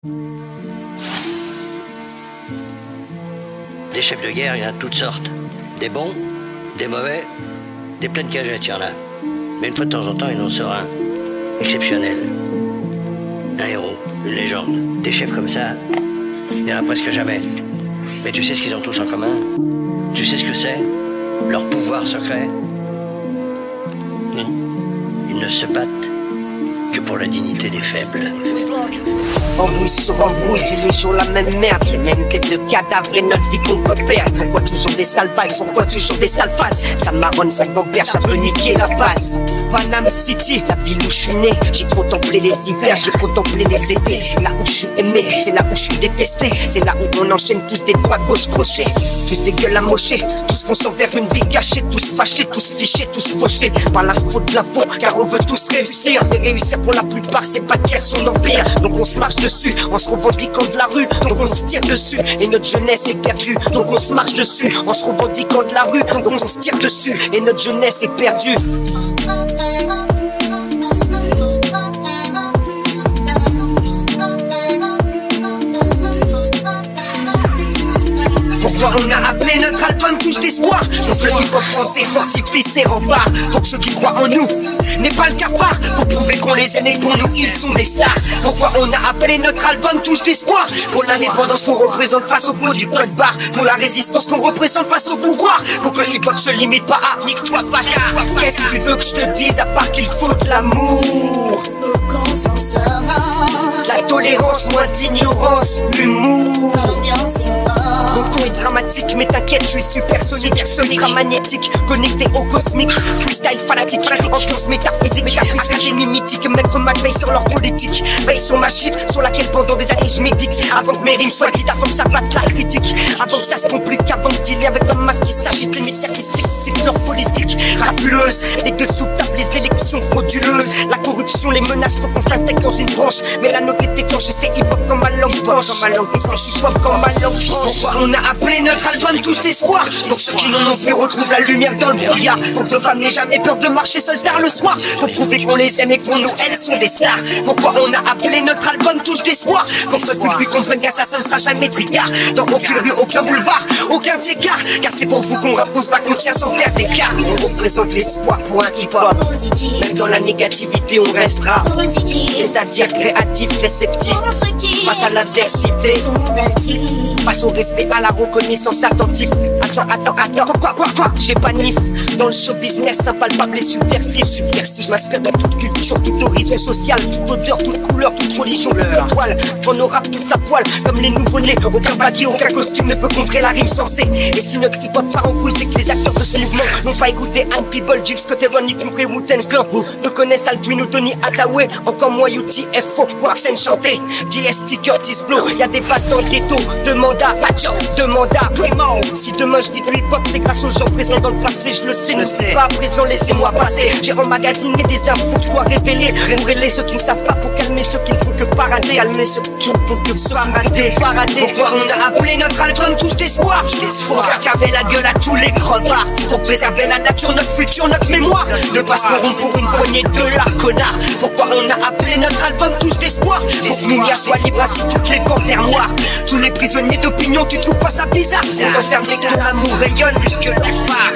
Des chefs de guerre, il y en a de toutes sortes. Des bons, des mauvais, des pleines cagettes, il y en a. Mais une fois de temps en temps, il en sort un. Exceptionnel. Un héros, une légende. Des chefs comme ça, il n'y en a presque jamais. Mais tu sais ce qu'ils ont tous en commun? Tu sais ce que c'est? Leur pouvoir secret? Non. Ils ne se battent que pour la dignité des faibles. Embrouille sur embrouille, tous les jours la même merde, les mêmes têtes de cadavres et notre vie qu'on peut perdre. Pourquoi toujours des sales vibes, pourquoi toujours des sales faces? Ça marronne, ça m'empère, ça peut niquer la passe. Panama City, la ville où je suis né. J'ai contemplé les hivers, j'ai contemplé les étés. C'est là où je suis aimé, c'est là où je suis détesté. C'est là où on enchaîne tous des doigts gauche crochés. Tous des gueules amochées, tous fonçant vers une vie gâchée. Tous fâchés, tous fichés, tous fauchés par la faute de l'info, car on veut tous réussir. Et réussir pour la plupart, c'est bâtir son empire. Donc on se marche dessus, en se revendiquant de la rue. Donc on se tire dessus, et notre jeunesse est perdue. Donc on se marche dessus, en se revendiquant de la rue. Donc on se tire dessus, et notre jeunesse est perdue. Pourquoi on a appelé notre album Touche d'espoir? Donc le hip-hop français fortifie ses remparts. Pour ceux qui croient en nous, n'est pas le cafard. Pour prouver qu'on les aime et pour nous ils sont des stars. Pourquoi on a appelé notre album Touche d'espoir? Pour l'indépendance qu'on représente face au pot du code barre. Pour la résistance qu'on représente face au pouvoir. Pour que le hip-hop se limite pas à nique-toi bâtard. Qu'est-ce que tu veux que je te dise à part qu'il faut de l'amour? La tolérance, moins d'ignorance, l'humour. Mon ton est dramatique, mais t'inquiète, je suis supersonique, sonique, magnétique, connecté au cosmique, freestyle fanatique, ambiance métaphysique, académie mythique, maître ma veille sur leur politique, veille sur ma shit, sur laquelle pendant des années je médite, avant que mes rimes soient dites, avant que ça batte la critique, avant que ça se complique, avant que dealer avec un masque qui s'agite, les médias qui s'excitent leur politique, rapuleuse, les dessous de table, les élections frauduleuses, la corruption, les menaces, faut qu'on s'intègre dans une branche, mais la note est étanche, c'est hip-hop comme ma langue branche, et c'est hip-hop comme ma langue branche. On a appelé notre album Touche d'espoir. Pour ceux qui n'en ont fait, retrouve la lumière dans le brouillard. Pour que nos femmes n'aient jamais peur de marcher seules tard le soir. Pour prouver qu'on les aime et que pour nous elles sont des stars. Pourquoi on a appelé notre album Touche d'espoir? Pour que le public comprenne qu'assassin ne sera jamais tricard. Dans aucune rue, aucun boulevard, aucun écart. Car c'est pour vous qu'on repose pas qu'on tient sans faire d'écart. On représente l'espoir pour un hip-hop. Même dans la négativité on restera. C'est-à-dire créatif, réceptif. Face à l'adversité, face au respect, à la reconnaissance, attentif. Attends, quoi? J'ai pas nif. Dans le show business, impalpable et subversif. Je m'inspire dans toute culture, tout horizon social, toute odeur, toute couleur, toute religion, toute toile. Pour nos rap, tous à poil, comme les nouveau-nés. Aucun baggy, aucun costume ne peut contrer la rime sensée. Et si notre hip-hop part en couille, c'est que les acteurs de ce mouvement n'ont pas écouté Anne People, Jill Scott, Evon, y compris Wu-Tang Clan. Eux connaissent Alduin ou Tony Hathaway, encore moins UTFO, Waxen chanté, DST, Curtis Blow. Y'a des bases dans le ghetto, demande à Pacho, demande à Primo. Si demain je vis du hip-hop, c'est grâce aux gens présents dans le passé, je le sais. Ne suis pas présent, laissez-moi passer. J'ai emmagasiné des infos que je dois révéler. Révéler ceux qui ne savent pas pour calmer ceux qui ne font que parader. Calmer ceux qui ne font que parader. Pourquoi on a appelé notre album Touche d'espoir? Pour faire casser la gueule à tous les crevards. Pour préserver la nature, notre futur, notre mémoire. Ne pas se corrompre pour une poignée de la connard. Pourquoi on a appelé notre album Touche d'espoir? Pour que Mounia soit libre ainsi toutes les panthères noires. Tous les prisonniers d'opinion, tu trouves pas ça bizarre? On t'enferme dès que ton amour rayonne plus que le phare.